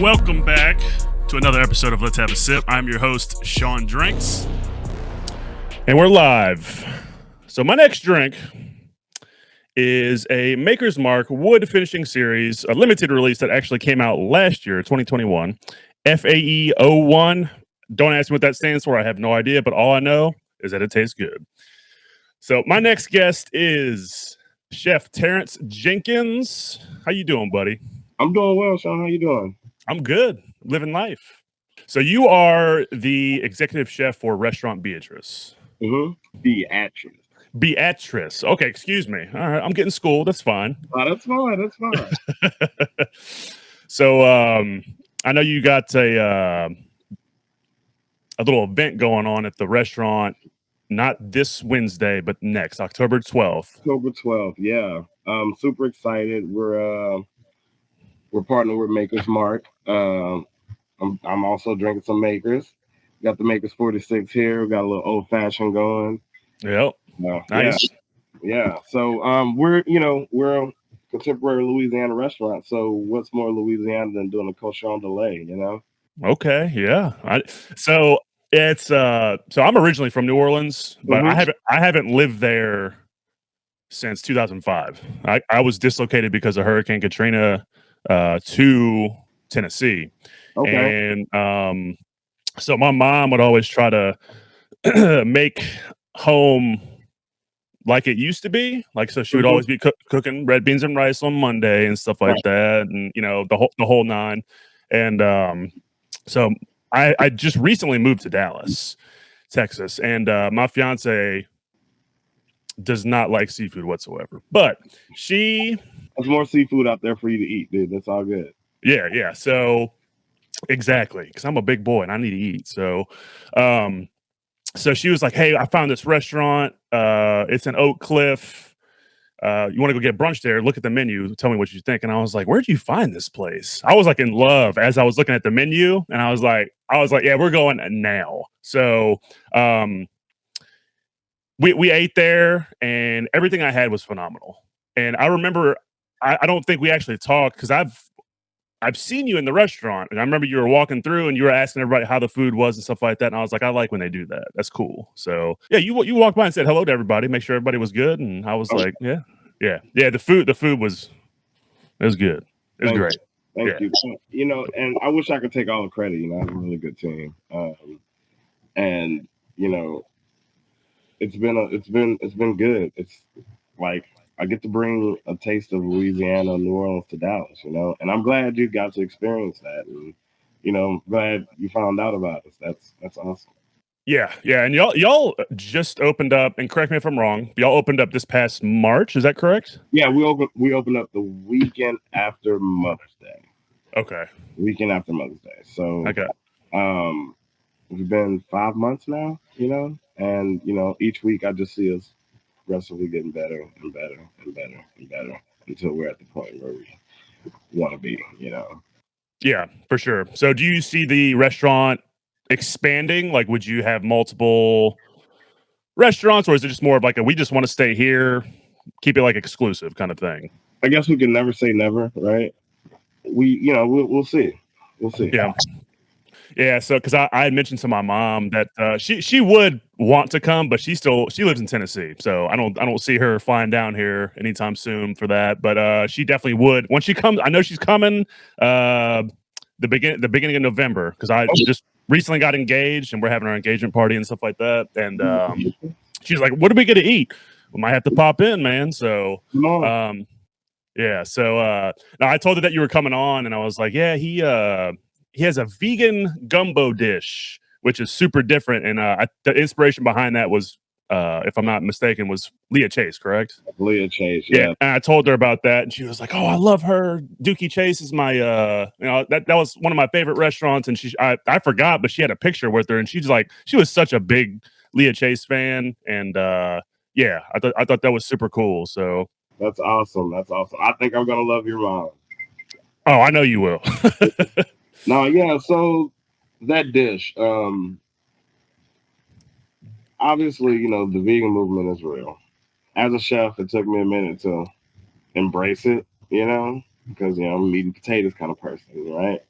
Welcome back to another episode of Let's Have a Sip. I'm your host, Sean Drinks. And we're live. So my next drink is a Maker's Mark wood finishing series, a limited release that actually came out last year, 2021. FAE 01. Don't ask me what that stands for. I have no idea, but all I know is that it tastes good. So my next guest is Chef Terance Jenkins. How you doing, buddy? I'm doing well, Sean. How you doing? I'm good. Living life. So you are the executive chef for Restaurant Beatrice. Beatrice. Beatrice. Okay, excuse me. All right, I'm getting schooled. That's fine. Oh, that's fine. That's fine. So I know you got a little event going on at the restaurant, not this Wednesday, but next, October 12th. October 12th. Yeah. Super excited. We're partnering with Maker's Mark. I'm also drinking some Makers. Got the Makers 46 here. We got a little old fashioned going. Yep. Nice. Yeah. So we're a contemporary Louisiana restaurant. So what's more Louisiana than doing a cochon de lait, you know? Okay, yeah. So I'm originally from New Orleans, but I haven't lived there since 2005. I was dislocated because of Hurricane Katrina to Tennessee. Okay. And so my mom would always try to make home like it used to be. Like, so she would always be cooking red beans and rice on Monday and stuff like that, and the whole nine. And so I just recently moved to Dallas, Texas, and my fiance does not like seafood whatsoever. But there's more seafood out there for you to eat, dude. That's all good. Yeah. So exactly, because I'm a big boy and I need to eat. So she was like, "Hey, I found this restaurant. It's in Oak Cliff. You want to go get brunch there? Look at the menu. Tell me what you think." And I was like, "Where'd you find this place?" I was like in love as I was looking at the menu, and I was like, "Yeah, we're going now." So we ate there, and everything I had was phenomenal. And I remember, I don't think we actually talked because I've seen you in the restaurant, and I remember you were walking through and you were asking everybody how the food was and stuff like that. And I was like, I like when they do that. That's cool. So yeah, you walked by and said hello to everybody, make sure everybody was good. And I was like, yeah. The food was good. It was great. Thank you. And I wish I could take all the credit. I have a really good team. And it's been good. It's like I get to bring a taste of Louisiana, New Orleans to Dallas, and I'm glad you got to experience that. And, I'm glad you found out about us. That's awesome. Yeah. And y'all just opened up, and correct me if I'm wrong, y'all opened up this past March. Is that correct? Yeah, we opened up the weekend after Mother's Day. Okay. Weekend after Mother's Day. So okay. We've been 5 months now, and each week I just see us progressively getting better and better and better and better until we're at the point where we want to be, Yeah, for sure. So do you see the restaurant expanding? Like, would you have multiple restaurants, or is it just more of like we just want to stay here, keep it like exclusive kind of thing? I guess we can never say never, right? We'll see. We'll see. Yeah, so because I had mentioned to my mom that she would want to come, but she lives in Tennessee, so I don't see her flying down here anytime soon for that. But she definitely would when she comes. I know she's coming the beginning of November, because I just recently got engaged and we're having our engagement party and stuff like that. And she's like, "What are we gonna eat? We might have to pop in, man." So yeah. So now I told her that you were coming on, and I was like, "Yeah, he has a vegan gumbo dish, which is super different." And the inspiration behind that was, if I'm not mistaken, was Leah Chase, correct? Leah Chase, yeah. And I told her about that, and she was like, "Oh, I love her. Dookie Chase is my, that was one of my favorite restaurants." And I forgot, but she had a picture with her, and she's like, she was such a big Leah Chase fan, and I thought that was super cool. So that's awesome. I think I'm gonna love your mom. Oh, I know you will. No, yeah. So that dish, obviously, the vegan movement is real. As a chef, it took me a minute to embrace it, because I'm a meat and potatoes kind of person, right?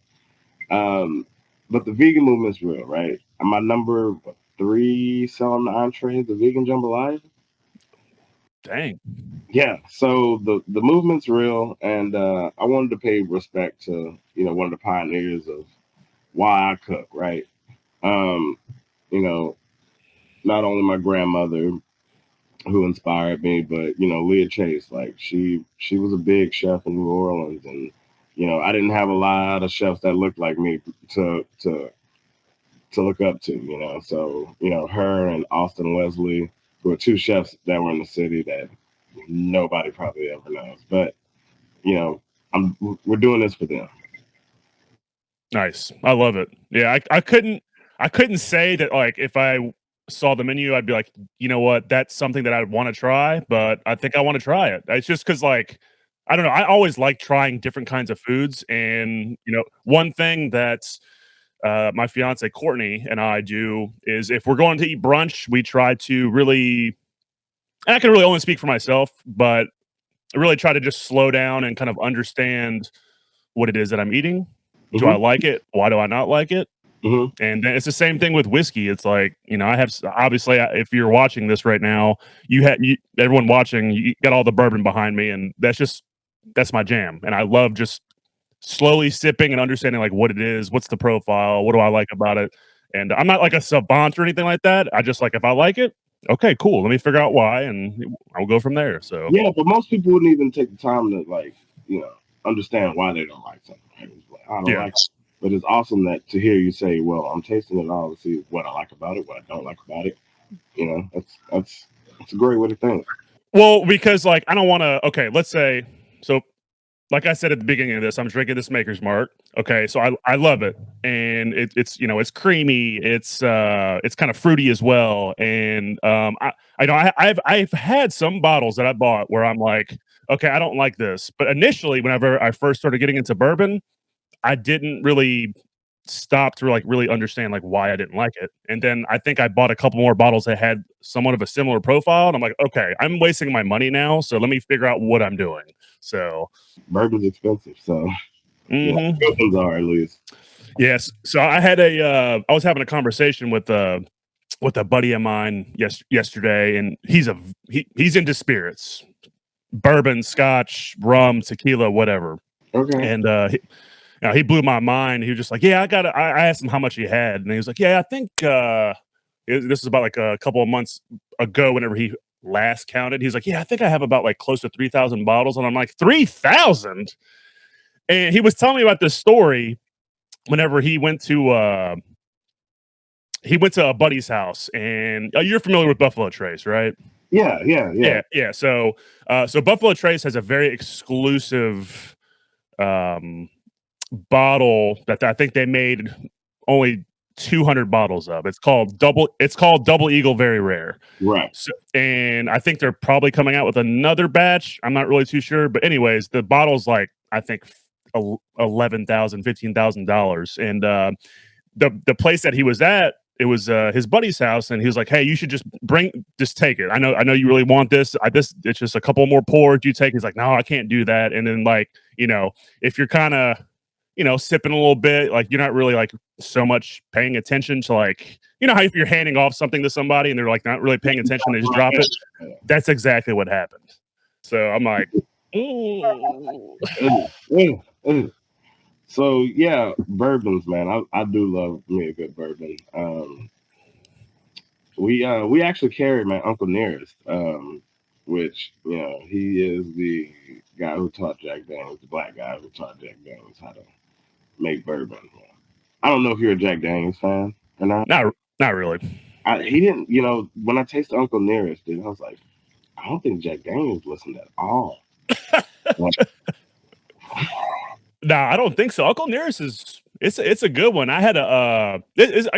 But the vegan movement's real, right? My number what, three selling the entrees, the vegan jambalaya. Dang. Yeah, so the movement's real, and I wanted to pay respect to one of the pioneers of why I cook, right? Um, you know, not only my grandmother who inspired me, but Leah Chase, like she was a big chef in New Orleans, and I didn't have a lot of chefs that looked like me to look up to, So her and Austin Wesley were two chefs that were in the city that nobody probably ever knows, but you know, we're doing this for them. Nice. I love it. Yeah, I couldn't say that like if I saw the menu, I'd be like, you know what, that's something that I'd want to try, but I think I want to try it. It's just because like I don't know, I always like trying different kinds of foods. And one thing that's my fiance Courtney and I do is if we're going to eat brunch, we try to really and I can really only speak for myself, but I really try to just slow down and kind of understand what it is that I'm eating. Do I Hmm. like it? Why do I not like it? Hmm. And then it's the same thing with whiskey. It's like, I have obviously, if you're watching this right now, everyone watching, you got all the bourbon behind me, and that's my jam. And I love just slowly sipping and understanding like what it is, what's the profile, what do I like about it. And I'm not like a savant or anything like that. I just like if I like it, okay, cool. Let me figure out why, and I'll go from there. So Yeah, but most people wouldn't even take the time to you know understand why they don't like something. Right? It's like, I don't yeah. like it. But it's awesome that to hear you say, "Well, I'm tasting it all to see what I like about it, what I don't like about it." That's a great way to think. Well, because like I don't want to. Okay, let's say so. Like I said at the beginning of this, I'm drinking this Maker's Mark. Okay, so I love it, and it's it's creamy, it's kind of fruity as well, and I know I've had some bottles that I bought where I'm like, okay, I don't like this, but initially, whenever I first started getting into bourbon, I didn't really stop to like really understand like why I didn't like it, and then I think I bought a couple more bottles that had somewhat of a similar profile, and I'm like, okay, I'm wasting my money now, so let me figure out what I'm doing. So. Bourbon's expensive, so good Mhm. ones are at least. Yes. So I was having a conversation with a buddy of mine yesterday, and he's into spirits, bourbon, scotch, rum, tequila, whatever. Okay. And he blew my mind. He was just like, "Yeah, I asked him how much he had, and he was like, "Yeah, I think this is about like a couple of months ago. Whenever he last counted, he's like, "Yeah, I think I have about like close to 3,000 bottles." And I'm like, 3,000? And he was telling me about this story whenever he went to a buddy's house, and you're familiar with Buffalo Trace, right? Yeah, yeah, yeah. Yeah. So Buffalo Trace has a very exclusive um, bottle that I think they made only 200 bottles of. It's called Double Eagle Very Rare. Right. So, and I think they're probably coming out with another batch. I'm not really too sure, but anyways, the bottle's like I think $11,000, $15,000, and the place that he was at, it was his buddy's house, and he was like, "Hey, you should just take it. I know you really want this. This it's just a couple more pours. You take." He's like, "No, I can't do that." And then like if you're kind of sipping a little bit, like you're not really like so much paying attention to like how if you're handing off something to somebody and they're like not really paying attention, they just drop it. That's exactly what happened. So I'm like, ooh. Mm, mm. So yeah, bourbons, man. I do love me a good bourbon. We actually carried my Uncle Nearest, which he is the guy who taught Jack Daniels, the black guy who taught Jack Daniels how to make bourbon. I don't know if you're a Jack Daniels fan or not. Not really. He didn't, when I tasted Uncle Nearest, dude, I was like, I don't think Jack Daniels listened at all. Like, Nah, I don't think so. Uncle Nearest is it's a good one. I had I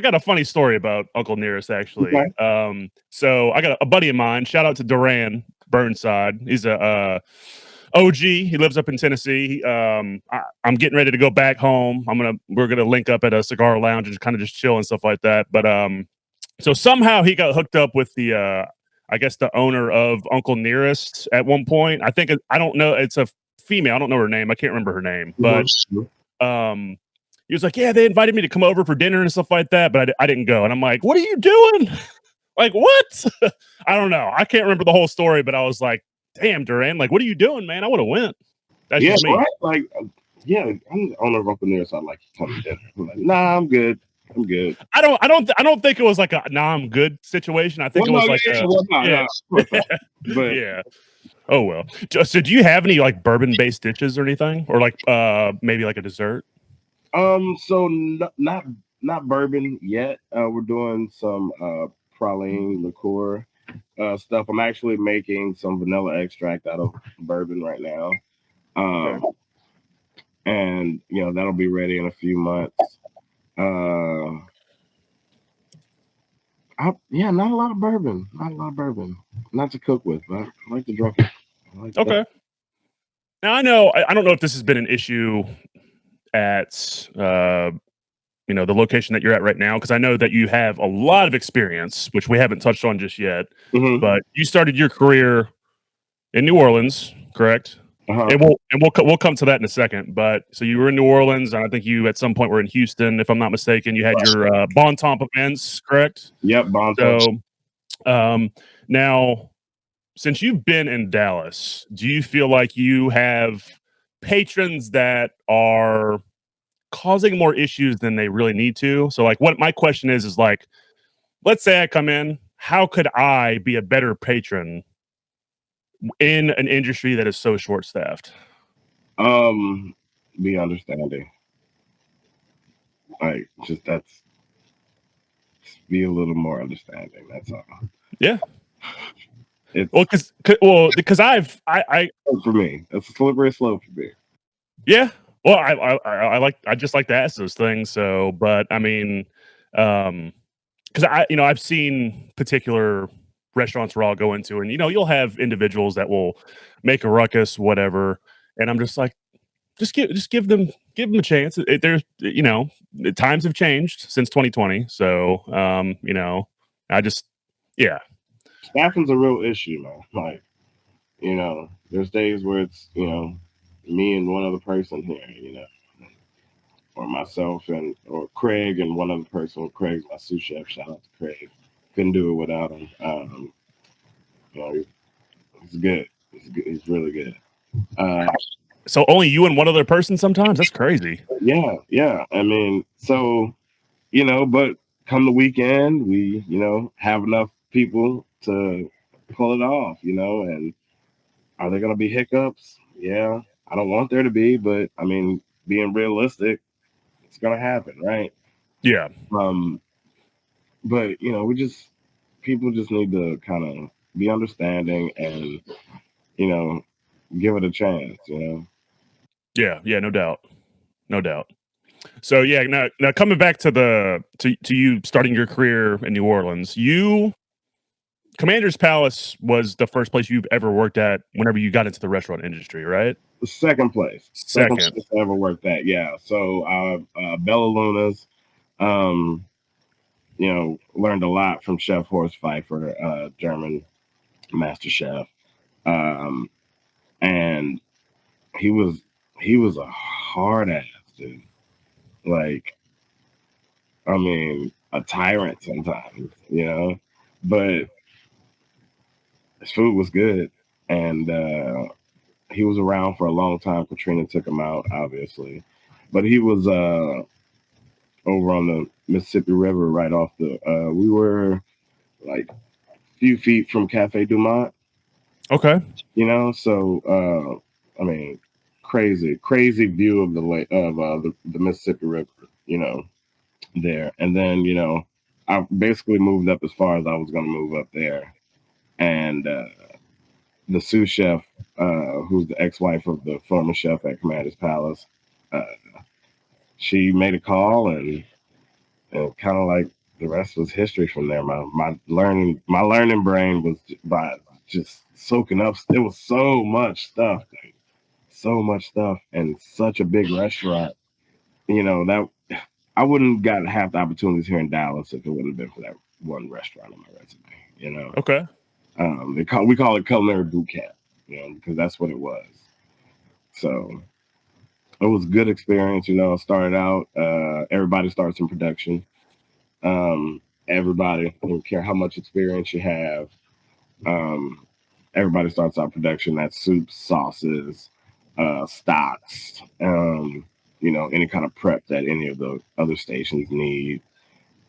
got a funny story about Uncle Nearest actually. okay, So I got a buddy of mine. Shout out to Duran Burnside. He's a OG. He lives up in Tennessee. I'm getting ready to go back home. We're gonna link up at a cigar lounge and kind of just chill and stuff like that. But so somehow he got hooked up with the I guess the owner of Uncle Nearest at one point. I don't know. It's a female. I don't know her name. I can't remember her name, but mhm, um He was like, "Yeah, they invited me to come over for dinner and stuff like that, but I didn't go." And I'm like, "What are you doing? Like, what?" I don't know. I can't remember the whole story, but I was like, "Damn, Duran, like, what are you doing, man? I would have went." That's Yeah, just me. right. Like, yeah, I'm the owner of Uncle Near, so I'd like to come to dinner. I'm like, nah, I'm good. I'm good. I don't think it was like a "nah, I'm good" situation. I think Well, it no, was yeah, like yeah, a well, no, yeah. no, of course not. But Yeah. Oh, well. So do you have any, like, bourbon-based dishes or anything? Or, like, maybe, like, a dessert? so not bourbon yet. We're doing some praline liqueur stuff. I'm actually making some vanilla extract out of bourbon right now. Okay. Um, and that'll be ready in a few months. Uh, yeah, not a lot of bourbon. Not a lot of bourbon. Not to cook with, but I like to drink it. I like that. Okay. Now I don't know if this has been an issue at, the location that you're at right now, because I know that you have a lot of experience, which we haven't touched on just yet, Hmm. but you started your career in New Orleans, correct? Uh-huh. We'll come to that in a second. But so you were in New Orleans, and I think you at some point were in Houston, if I'm not mistaken. You had your Bon Temps Events, correct? Yep, Bon Temps. So um, now, since you've been in Dallas, do you feel like you have patrons that are causing more issues than they really need to? So, like, what my question is like, let's say I come in, how could I be a better patron in an industry that is so short staffed? Um, be understanding. Like, be a little more understanding. That's all. Yeah. It's Because I for me. It's a slippery slope for me. yeah. Well, I just like to ask those things. So, but I mean, because I've seen particular restaurants where I'll go into, and you'll have individuals that will make a ruckus, whatever, and I'm just like, just give them a chance. There's the times have changed since 2020, so I just yeah. Staffing's a real issue, man. Like, there's days where it's, me and one other person here, or myself or Craig and one other person. Craig's my sous chef. Shout out to Craig. Couldn't do it without him. He's good. He's good. He's really good. Uh, So only you and one other person sometimes? That's crazy. yeah, yeah. I mean, so but come the weekend, we have enough people to pull it off. And are there going to be hiccups? Yeah, I don't want there to be, but I mean, being realistic, it's going to happen, right? Yeah. Um, but people just need to kind of be understanding and you know give it a chance. Yeah, yeah, no doubt. No doubt. So yeah, now coming back to to you starting your career in New Orleans, you Commander's Palace was the first place you've ever worked at whenever you got into the restaurant industry, right? The second Second. place I ever worked at. Yeah, so Bella Luna's. Um, learned a lot from Chef Horst Pfeiffer, German master chef, um, and he was a hard ass dude. Like, I mean, a tyrant sometimes, but his food was good, and he was around for a long time. Katrina took him out, obviously, but he was over on the Mississippi River, right off the. We were like a few feet from Cafe Du Monde, Okay. So I mean, crazy view of the lake of the Mississippi River, there, and then I basically moved up as far as I was going to move up there, and the sous chef, who's the ex-wife of the former chef at Commander's Palace, uh, she made a call, and kind of like the rest was history from there. My learning brain was by just soaking up. There was so much stuff, dude. So much stuff, and such a big restaurant. That I wouldn't got half the opportunities here in Dallas if it wouldn't have been for that one restaurant on my resume. Okay. We call it culinary boot camp, because that's what it was. So it was a good experience. You know, started out, everybody starts in production. Everybody, I don't care how much experience you have. Um, Everybody starts out production. That's soups, sauces, stocks, you know, any kind of prep that any of the other stations need.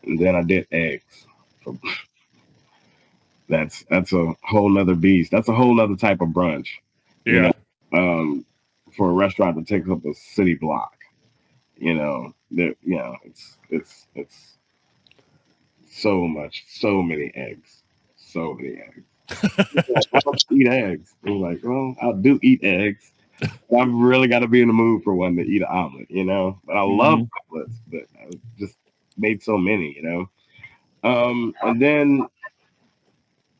And then I did eggs. So that's a whole nother beast. That's a whole nother type of brunch, you know. Yeah. Um, for a restaurant that takes up a city block, you know, there, you know, it's so much, so many eggs, so many eggs. Like, I don't eat eggs. I'm like, well, I do eat eggs. I've really got to be in the mood for one to eat an omelet, you know. But I love Mhm. omelets, but I just made so many, you know. And then,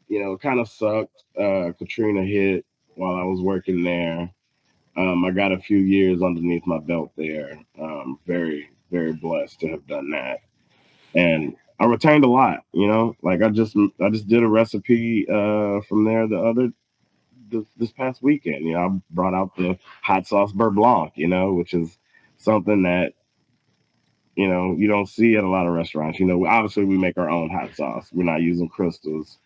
you know, kind of sucked. Katrina hit while I was working there. I got a few years underneath my belt there. Very, very blessed to have done that. And I returned a lot, you know. Like I just did a recipe from there this past weekend. You know, I brought out the hot sauce beurre blanc, you know, which is something that you know you don't see at a lot of restaurants. You know, obviously we make our own hot sauce. We're not using crystals.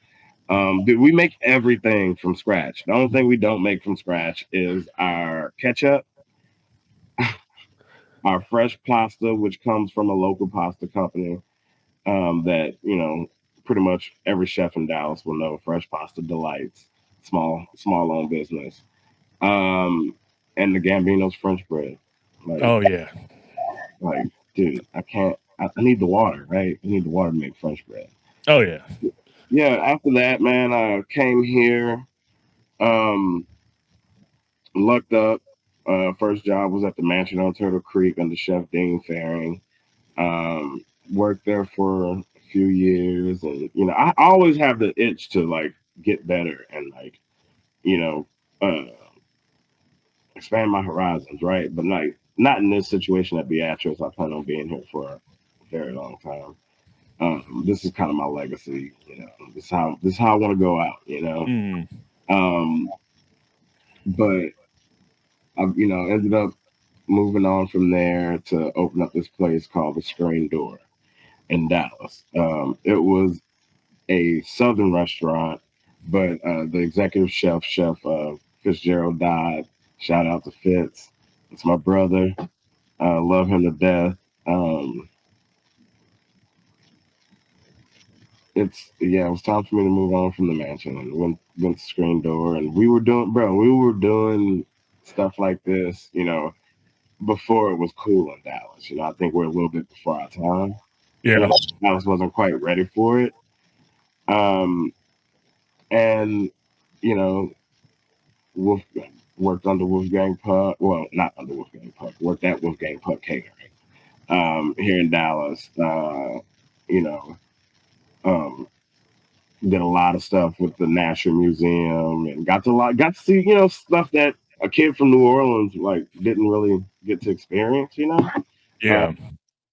Dude, we make everything from scratch. The only thing we don't make from scratch is our ketchup, our fresh pasta, which comes from a local pasta company that you know pretty much every chef in Dallas will know. Fresh Pasta Delights, small owned business, um, and the Gambino's French bread. Like Oh yeah. like, dude, I can't. I need the water, right? I need the water to make French bread. Oh yeah. Yeah. After that, man, I came here. Um, Lucked up. First job was at the Mansion on Turtle Creek under Chef Dean Faring. Um, Worked there for a few years, and you know, I always have the itch to like get better and like you know uh, expand my horizons, right? But like not in this situation at Beatrice. I plan on being here for a very long time. This is kind of my legacy, you know. This is how I want to go out, you know. Mm. Um, but I, you know, ended up moving on from there to open up this place called the Screen Door in Dallas. It was a southern restaurant, but the executive chef, Fitzgerald, died. Shout out to Fitz. It's my brother. Love him to death. Um, it's yeah, it was time for me to move on from the mansion and went to Screen Door, and we were doing stuff like this, you know, before it was cool in Dallas. You know, I think we're a little bit before our time. You know, Yeah. Dallas wasn't quite ready for it. Um, and you know, Wolf worked under Wolfgang Puck. Well, not under Wolfgang Puck. Worked at Wolfgang Puck Catering here in Dallas. You know, um, did a lot of stuff with the National Museum and got to see you know stuff that a kid from New Orleans like didn't really get to experience. You know, uh, Yeah.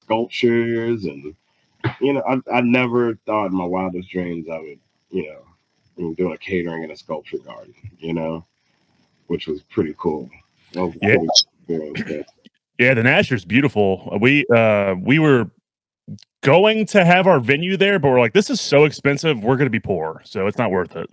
sculptures and you know I never thought in my wildest dreams I would you know doing a catering in a sculpture garden. You know, which was pretty cool. That was a Yeah. cool experience there. Yeah, the Nasher's beautiful. We were going to have our venue there, but we're like, this is so expensive. We're gonna be poor, so it's not worth it.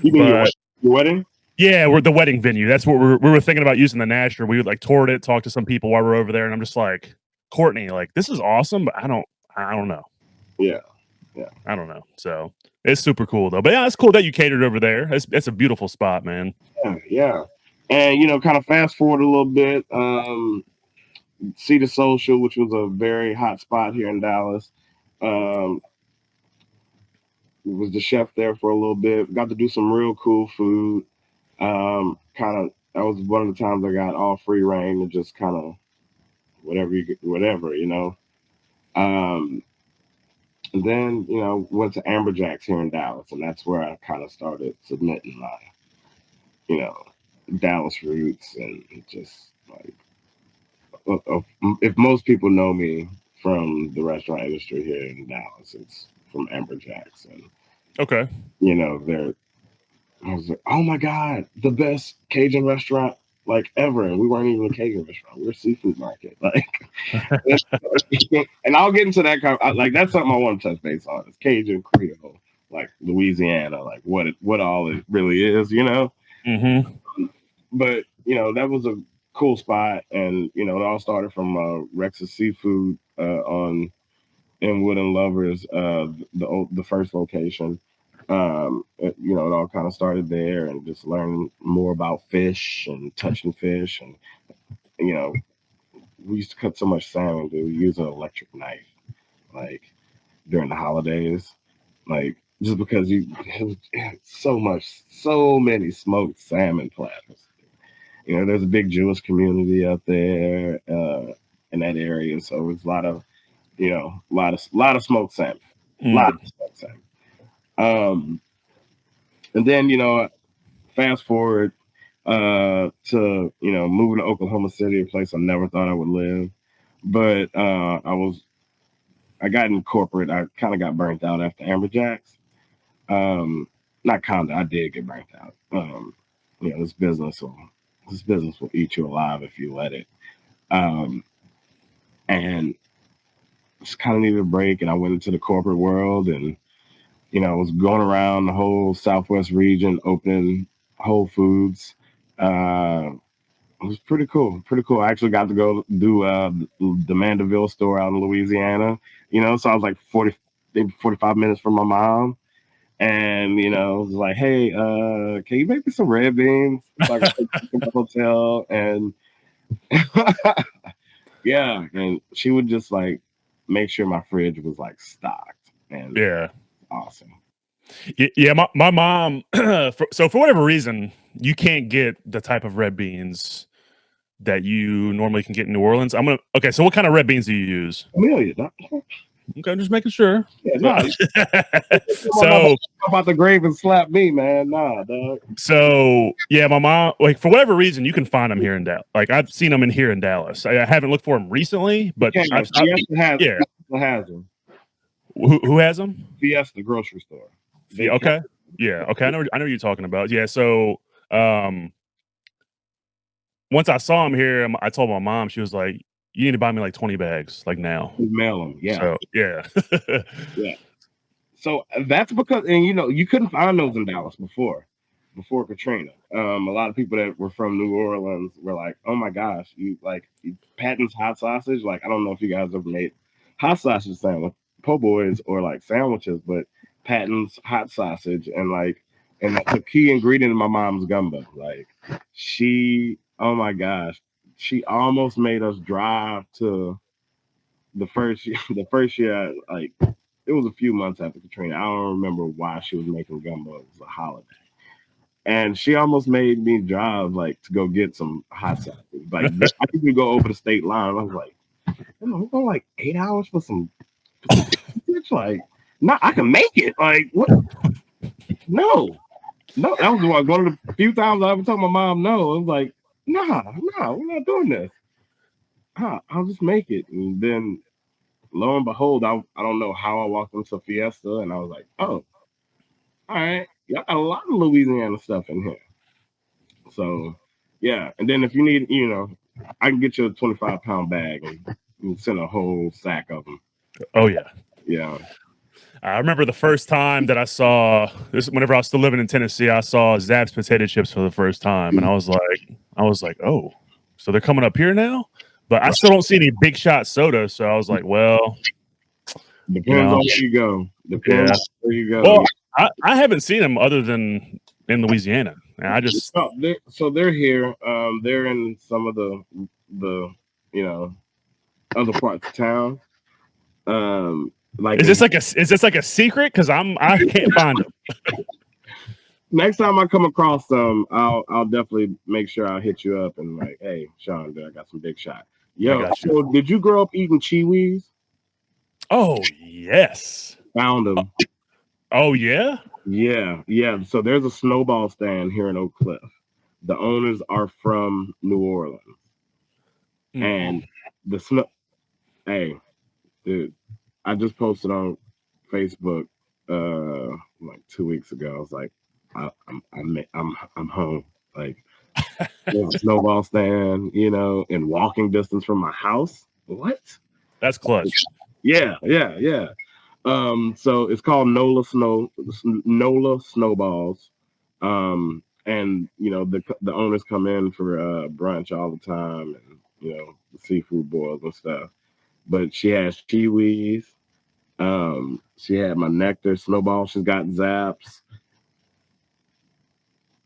You mean But your wedding? yeah, we're the wedding venue. That's what we were thinking about using the Nasher. We would like toured it, talked to some people while we are over there, and I'm just like, Courtney, like this is awesome, but I don't know. Yeah, yeah, I don't know. So it's super cool though. But yeah, it's cool that you catered over there. It's a beautiful spot, man. yeah, yeah. And you know, kind of fast forward a little bit. Cedars Social, which was a very hot spot here in Dallas, um, was the chef there for a little bit. Got to do some real cool food. Kind of that was one of the times I got all free reign to just kind of whatever you know. Um, and then you know went to AmberJax here in Dallas, and that's where I kind of started submitting my you know Dallas roots and just like if most people know me from the restaurant industry here in Dallas, it's from AmberJax, and Okay. you know they're I was like, oh my god, the best Cajun restaurant like ever, and we weren't even a Cajun restaurant. We were a seafood market. Like, and I'll get into that like that's something I want to touch base on. It's Cajun Creole, like Louisiana, like what all it really is, you know. Mm-hmm. But that was a cool spot, and it all started from Rex's Seafood on in Wood and Lovers, the first location. It all kind of started there, and just learning more about fish and touching fish, and you know, we used to cut so much salmon, dude. We use an electric knife, like during the holidays, like just because so many smoked salmon platters. There's a big Jewish community out there in that area, so it's a lot of a lot of smoked salmon, a lot of smoked salmon. And then fast forward to moving to Oklahoma City, a place I never thought I would live, but I got in corporate. I kind of got burnt out after AmberJax. Not kind of, I did get burnt out. This business will eat you alive if you let it. And just kind of needed a break, and I went into the corporate world, and I was going around the whole Southwest region, opening Whole Foods. It was pretty cool. Pretty cool. I actually got to go do the Mandeville store out in Louisiana. So I was like maybe 45 minutes from my mom. And it was like, hey, can you make me some red beans so I can take to the hotel? And yeah, and she would just like make sure my fridge was like stocked, and Yeah. awesome. Yeah, my mom. So for whatever reason, you can't get the type of red beans that you normally can get in New Orleans. Okay. So what kind of red beans do you use? Amelia, Okay, I'm just making sure. yeah, nah. So about the grave and slap me, man. Nah, dog. So yeah, my mom, like for whatever reason, you can find them here in Dallas. Like I've seen them in here in Dallas. I haven't looked for them recently, but yeah. Fiesta has them. Who has them? Fiesta grocery store. Okay. Yeah. Okay. I know what you're talking about. Yeah. So once I saw him here, I told my mom. She was like, "You need to buy me like 20 bags, like now." Mail them. Yeah. So yeah. Yeah. So that's because, and you couldn't find those in Dallas before Katrina. A lot of people that were from New Orleans were like, "Oh my gosh, Patton's hot sausage." Like, I don't know if you guys ever made hot sausage sandwich, po' boys, or like sandwiches, but Patton's hot sausage, and that's a key ingredient in my mom's gumbo. Like, oh my gosh, she almost made us drive to the first year, like it was a few months after Katrina. I don't remember why she was making gumbo. It was a holiday, and she almost made me drive like to go get some hot sauce. Like I could go over the state line. I was like, we're going like 8 hours for some fish. Like, no, I can make it. Like, what? No. That was one of the few times I ever told my mom no. It was like, nah, we're not doing this. I'll just make it, and then lo and behold, I don't know how I walked into Fiesta, and I was like, oh, all right, y'all got a lot of Louisiana stuff in here. So yeah, and then if you need, I can get you a 25-pound bag and send a whole sack of them. Oh yeah. Yeah. I remember the first time that I saw this. Whenever I was still living in Tennessee, I saw Zapp's potato chips for the first time, and I was like, oh, so they're coming up here now. But I still don't see any Big Shot soda, so I was like, well, depends on where you go. Depends where you go. Well, I haven't seen them other than in Louisiana. And I just they're here. They're in some of the other parts of town. Like, is this like a secret? Because I can't find them. Next time I come across them, I'll definitely make sure I hit you up and like, hey, Sean, I got some Big Shot. Yo, so did you grow up eating Chiwis? Oh yes, found them. Oh yeah, yeah. So there's a snowball stand here in Oak Cliff. The owners are from New Orleans, and the snow. Hey, dude, I just posted on Facebook like 2 weeks ago. I was like, I'm home. Like, There's a snowball stand, you know, in walking distance from my house. What? That's clutch. Yeah, yeah, yeah. So it's called Nola Snowballs. And you know the owners come in for brunch all the time, and you know the seafood boils and stuff. But she has chiwis. She had my nectar snowball. She's got zaps.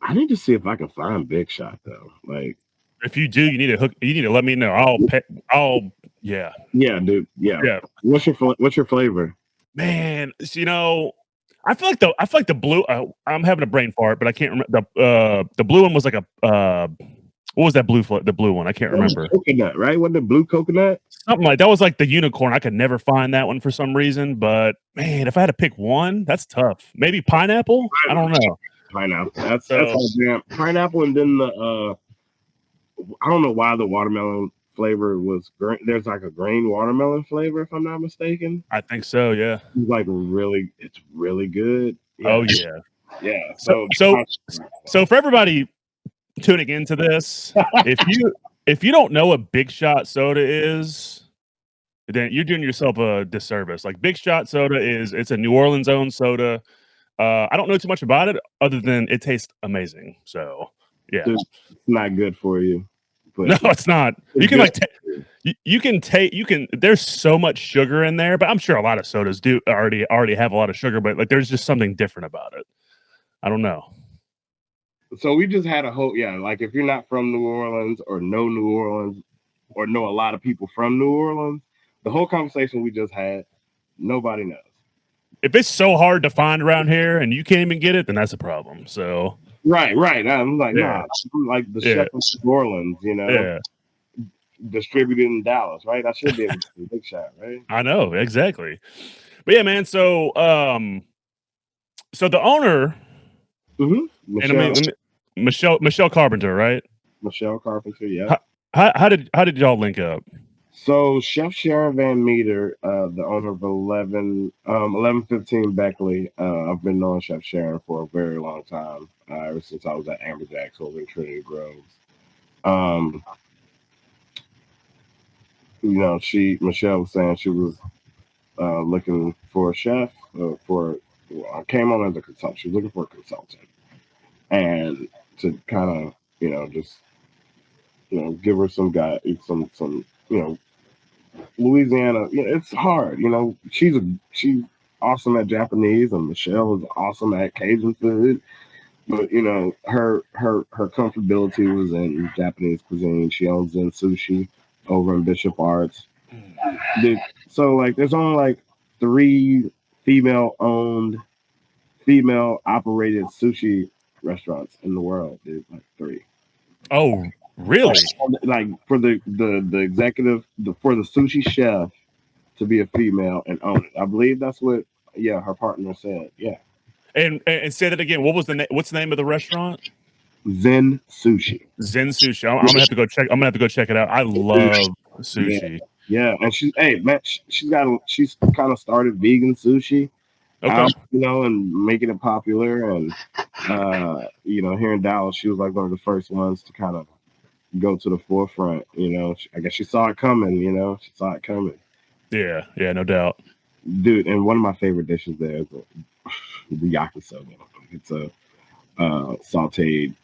I need to see if I can find Big Shot though. Like, If you do, you need to hook. You need to let me know. I'll pay. Yeah. yeah, dude. Yeah. Yeah. What's your flavor? Man, you know, I feel like the blue. I'm having a brain fart, but I can't remember the blue one was like a what was that the blue one? I can't That was remember. coconut, right? Wasn't it blue coconut? Something like that was like the unicorn. I could never find that one for some reason, but man, if I had to pick one, that's tough. Maybe pineapple? I don't know. Pineapple. That's So all jam. Pineapple, and then the I don't know why the watermelon flavor was green. There's like a green watermelon flavor, if I'm not mistaken. I think so, yeah. It's like it's really good. Yeah, Oh yeah. yeah. So so so for everybody tuning into this, if you don't know what Big Shot soda is, then you're doing yourself a disservice. Like Big Shot soda it's a New Orleans owned soda. I don't know too much about it other than it tastes amazing. So yeah. it's not good for you. But No, it's not. You can good. like you can take there's so much sugar in there, but I'm sure a lot of sodas do already have a lot of sugar, but like there's just something different about it. I don't know. So we just had a whole like if you're not from New Orleans or know New Orleans or know a lot of people from New Orleans, the whole conversation we just had, nobody knows. If it's so hard to find around here and you can't even get it, then that's a problem. So Right. I'm like, yeah, nah, I'm like the yeah, chef of New Orleans, you know, yeah. distributed in Dallas, right? I should be able to do Big Shot, right? I know exactly. But yeah, man. So the owner, and I mean Michelle Carpenter, right? Michelle Carpenter, yeah. How did y'all link up? So Chef Sharon Van Meter, the owner of 1115 Beckley. I've been knowing Chef Sharon for a very long time, ever since I was at AmberJax over in Trinity Groves. You know, Michelle was saying she was looking for a chef I came on as a consultant. She was looking for a consultant, and to kind of just give her some Louisiana. It's hard. She's awesome at Japanese, and Michelle is awesome at Cajun food. But her comfortability was in Japanese cuisine. She owns Zen Sushi over in Bishop Arts. So like, there's only like 3 female-owned, female-operated sushi restaurants in the world. Dude, like 3. Oh, really? Like for the executive, for the sushi chef to be a female and own it. I believe that's what her partner said. Yeah. And say that again. What's the name of the restaurant? Zen Sushi. Zen Sushi. I'm gonna have to go check. I'm gonna have to go check it out. I love sushi. Yeah, and she's she's kind of started vegan sushi. Okay. And making it popular, and here in Dallas, she was like one of the first ones to kind of go to the forefront. I guess she saw it coming. She saw it coming. Yeah, no doubt, dude. And one of my favorite dishes there is the yakisoba. It's a sautéed,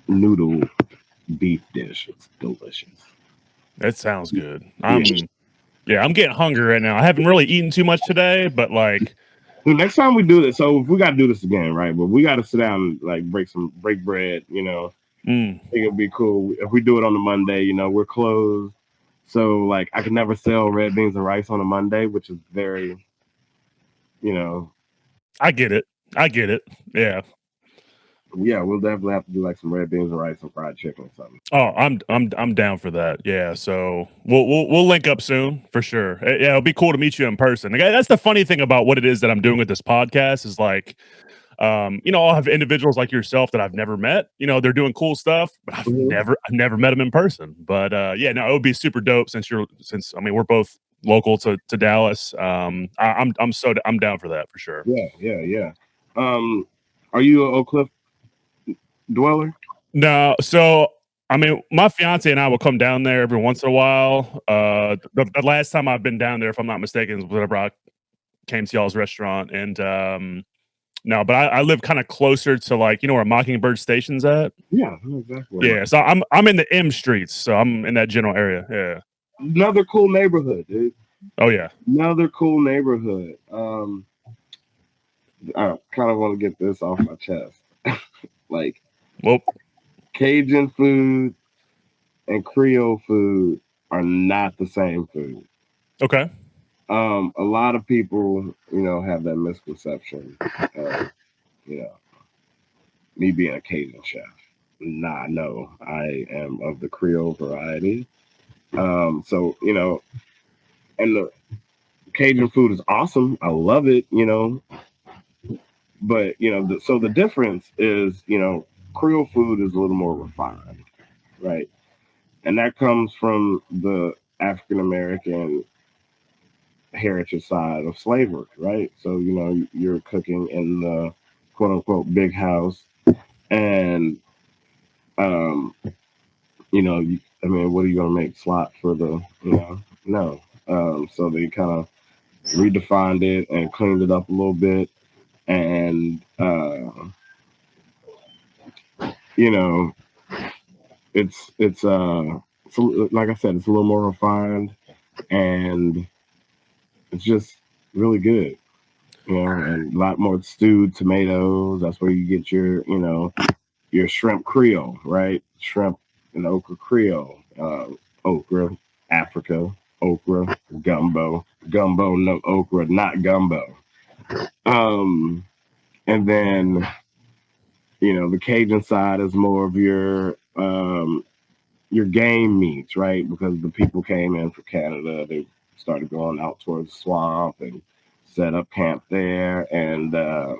noodle beef dish. It's delicious. That sounds good. I'm getting hungry right now. I haven't really eaten too much today, but like the next time we do this, so if we got to do this again, right? But we got to sit down and like break bread. I think it'd be cool if we do it on the Monday. We're closed, so like I could never sell red beans and rice on a Monday, which is very, I get it. Yeah. Yeah, we'll definitely have to do like some red beans and rice and fried chicken or something. Oh, I'm down for that. Yeah, so we'll link up soon for sure. Yeah, it'll be cool to meet you in person. Like, that's the funny thing about what it is that I'm doing with this podcast is like, I'll have individuals like yourself that I've never met. They're doing cool stuff, but I've never met them in person. But it would be super dope since we're both local to Dallas. I'm down for that for sure. Yeah. Are you an Oak Cliff dweller? No, so I mean, my fiance and I will come down there every once in a while. The last time I've been down there, if I'm not mistaken, is whenever I came to y'all's restaurant. And no, but I live kind of closer to like where Mockingbird Station's at. Yeah, I know exactly what Yeah, so I'm in the M streets, so I'm in that general area. Yeah. another cool neighborhood, dude. Oh yeah. Another cool neighborhood. I kind of want to get this off my chest. Like Well, Cajun food and Creole food are not the same food. okay. A lot of people, have that misconception of, you know, me being a Cajun chef. Nah, no, I am of the Creole variety. So and the Cajun food is awesome. I love it, but so the difference is, Creole food is a little more refined, right? And that comes from the African American heritage side of slavery, right? So you're cooking in the quote unquote big house, and um, I mean, what are you gonna make slot for the no? So they kind of redefined it and cleaned it up a little bit, and you know, so like I said, it's a little more refined, and it's just really good. And a lot more stewed tomatoes. That's where you get your shrimp Creole, right? Shrimp and okra Creole, okra, Africa, okra, gumbo, no okra, not gumbo. Um, and then the Cajun side is more of your game meats, right? Because the people came in from Canada, they started going out towards the swamp and set up camp there, and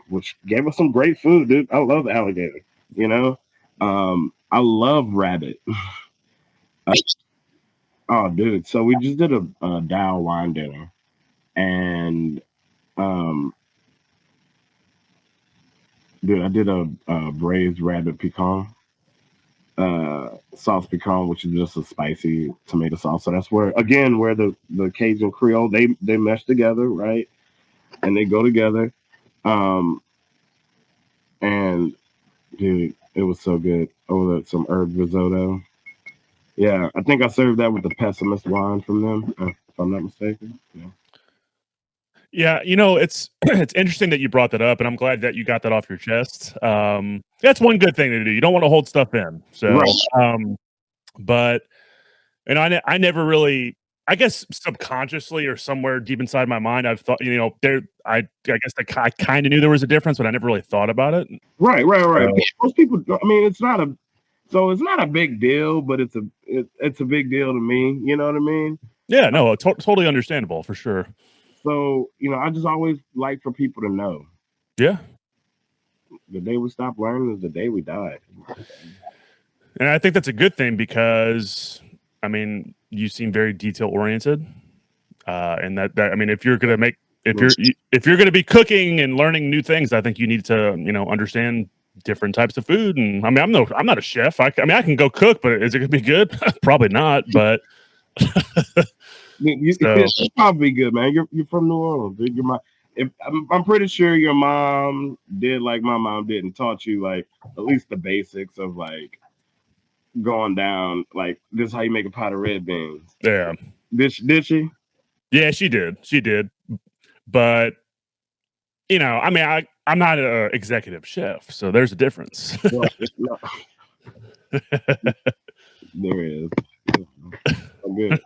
which gave us some great food, dude. I love alligator. You know, I love rabbit. Oh, dude. So we just did a Dow wine dinner, and um, dude, I did a braised rabbit pecan. Sauce pecan, which is just a spicy tomato sauce. So that's where the Cajun Creole they mesh together, right? And they go together. Um, and dude, it was so good. Oh, some herb risotto. Yeah, I think I served that with the pessimist wine from them, if I'm not mistaken. Yeah. Yeah, it's it's interesting that you brought that up, and I'm glad that you got that off your chest. That's one good thing to do. You don't want to hold stuff in. So, Right. but and I never really, I guess subconsciously or somewhere deep inside my mind, I've thought, I guess I kind of knew there was a difference, but I never really thought about it. Right. So, Most people, I mean, it's not a big deal, but it's a big deal to me. You know what I mean? yeah, no, totally understandable for sure. So I just always like for people to know Yeah. the day we stop learning is the day we die. And I think that's a good thing because, I mean, you seem very detail oriented, and that I mean, if you're gonna make if you're gonna be cooking and learning new things, I think you need to understand different types of food. And I mean, I'm not a chef. I mean, I can go cook, but is it gonna be good? Probably not. But so It's probably good, man. You're from New Orleans, dude. I'm pretty sure your mom did like my mom did and taught you like at least the basics of like going down. Like this is how you make a pot of red beans. yeah, Did she? yeah, she did, but I mean, I'm not an executive chef, so there's a difference. Well, no, there is. Good.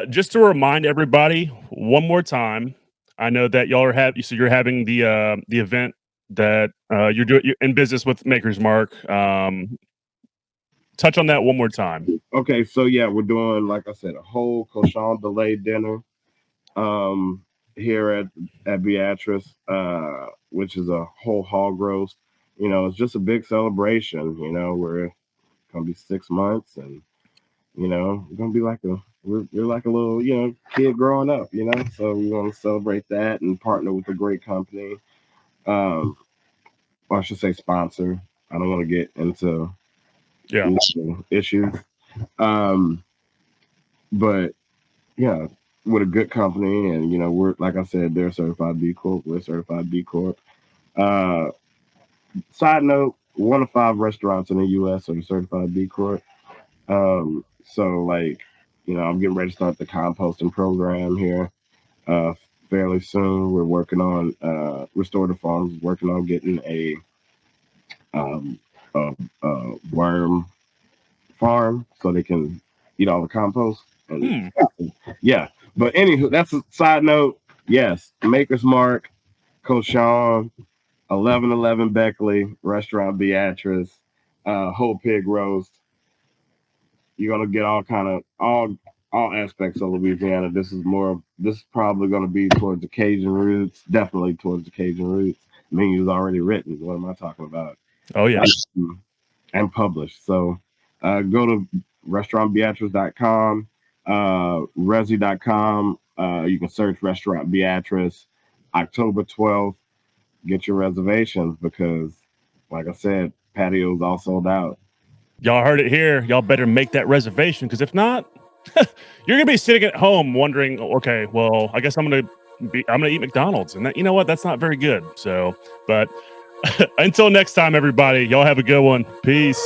Just to remind everybody one more time, I know that y'all you're having the event that you're in business with Maker's Mark. Touch on that one more time. Okay, so yeah, we're doing like I said, a whole cochon de dinner here at Beatrice, which is a whole hog roast. It's just a big celebration. We're gonna be 6 months, and we're gonna be like we're like a little kid growing up. So we want to celebrate that and partner with a great company. Um, or I should say sponsor. I don't want to get into Yeah. issues. But yeah, with a good company, and we're, like I said, they're certified B Corp. We're certified B Corp. Uh, Side note: 1 of 5 restaurants in the U.S. are certified B Corp. So like, I'm getting ready to start the composting program here uh, fairly soon. We're working on Restorative Farms is working on getting um, a worm farm so they can eat all the compost. And yeah, but anywho, that's a side note. Yes, Maker's Mark, Coach Sean, 1111 Beckley, Restaurant Beatrice, Whole Pig Roast. You're gonna get all aspects of Louisiana. This is probably gonna be towards the Cajun roots, definitely towards the Cajun roots. Menu's already written. What am I talking about? Oh yeah. And published. So go to restaurantbeatrice.com, resi.com. You can search Restaurant Beatrice. October 12th, get your reservations because, like I said, patios all sold out. Y'all heard it here. Y'all better make that reservation because if not, you're gonna be sitting at home wondering, okay, well, I guess I'm gonna eat McDonald's, and you know what? That's not very good. So, but until next time, everybody, y'all have a good one. Peace.